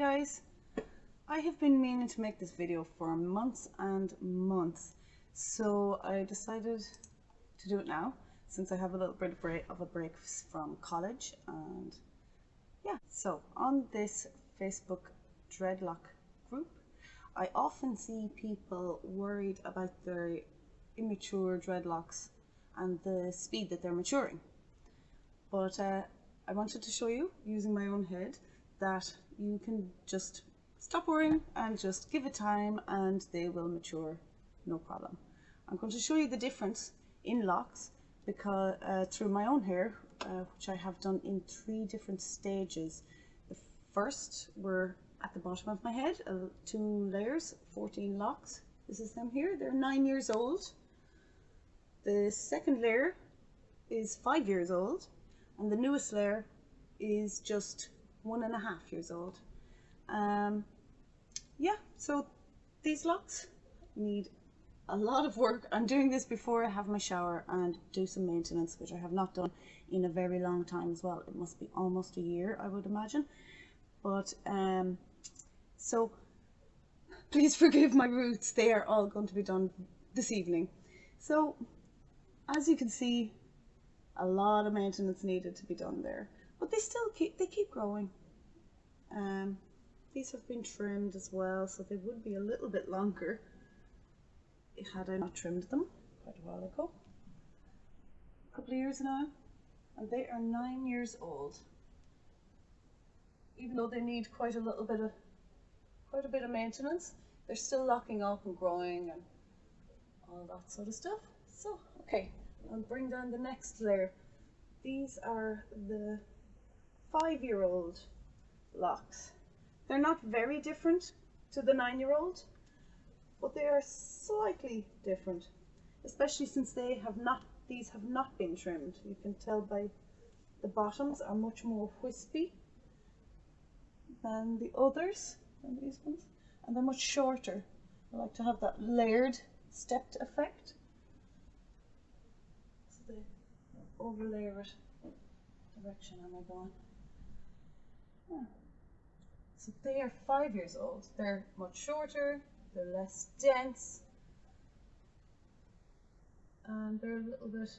guys, I have been meaning to make this video for months and months, so I decided to do it now since I have a little bit of a break from college. And yeah, so on this Facebook dreadlock group, I often see people worried about their immature dreadlocks and the speed that they're maturing. But I wanted to show you, using my own head, that you can just stop worrying and just give it time and they will mature, no problem. I'm going to show you the difference in locks because through my own hair, which I have done in 3 different stages. The first were at the bottom of my head, 2 layers, 14 locks. This is them here, they're 9 years old. The second layer is 5 years old, and the newest layer is just 1.5 years old. Yeah, so these locks need a lot of work. I'm doing this before I have my shower and do some maintenance, which I have not done in a very long time as well. It must be almost a year, I would imagine. But so please forgive my roots, they are all going to be done this evening. So as you can see, a lot of maintenance needed to be done there, but they keep growing. These have been trimmed as well, so they would be a little bit longer had I not trimmed them quite a while ago. A couple of years now, and they are 9 years old. Even though they need quite a bit of maintenance, they're still locking up and growing and all that sort of stuff. So okay, I'll bring down the next layer. These are the 5-year-old locks. They're not very different to the 9-year-old, but they are slightly different, especially since these have not been trimmed. You can tell by the bottoms are much more wispy than the others, than these ones, and they're much shorter. I like to have that layered, stepped effect. So they overlayer it. What direction am I going? Yeah. So they are 5 years old. They're much shorter, they're less dense, and they're a little bit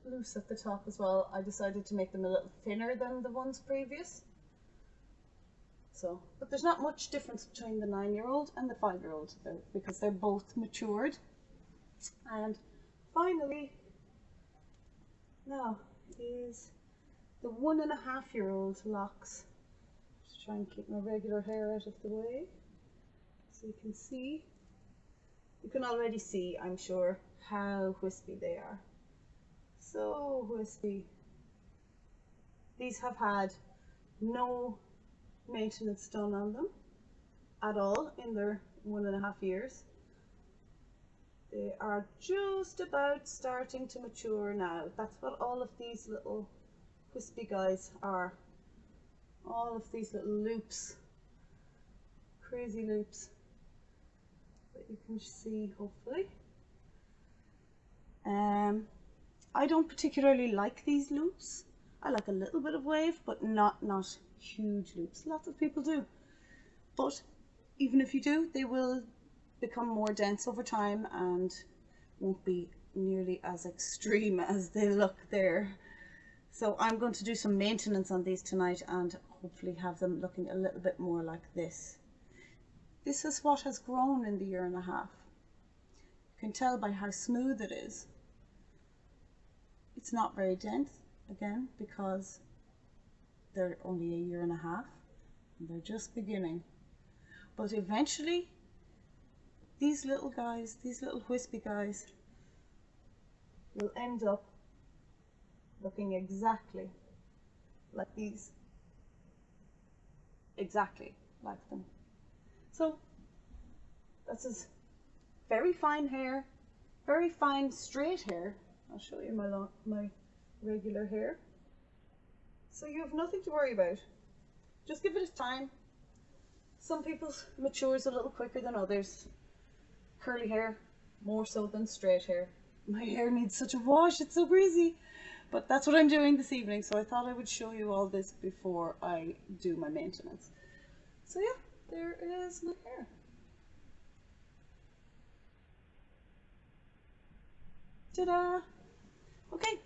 loose at the top as well. I decided to make them a little thinner than the ones previous. So, but there's not much difference between the 9-year-old and the 5-year-old because they're both matured. And finally, now is the 1.5-year-old locks. Just try and keep my regular hair out of the way so you can see. You can already see, I'm sure, how wispy they are. So wispy. These have had no maintenance done on them at all in their 1.5 years. They are just about starting to mature now. That's what all of these little wispy guys are. All of these little loops, crazy loops that you can see, hopefully. I don't particularly like these loops. I like a little bit of wave, but not huge loops. Lots of people do, but even if you do, they will become more dense over time and won't be nearly as extreme as they look there. So I'm going to do some maintenance on these tonight and hopefully have them looking a little bit more like this. This is what has grown in the 1.5 years. You can tell by how smooth it is. It's not very dense, again, because they're only 1.5 years and they're just beginning. But eventually, these little guys, these little wispy guys, will end up looking exactly like these. Exactly like them. So, this is very fine hair, very fine straight hair. I'll show you my regular hair. So you have nothing to worry about. Just give it a time. Some people's matures a little quicker than others. Curly hair, more so than straight hair. My hair needs such a wash, it's so greasy. But that's what I'm doing this evening, so I thought I would show you all this before I do my maintenance. So yeah, there is my hair. Ta-da! Okay,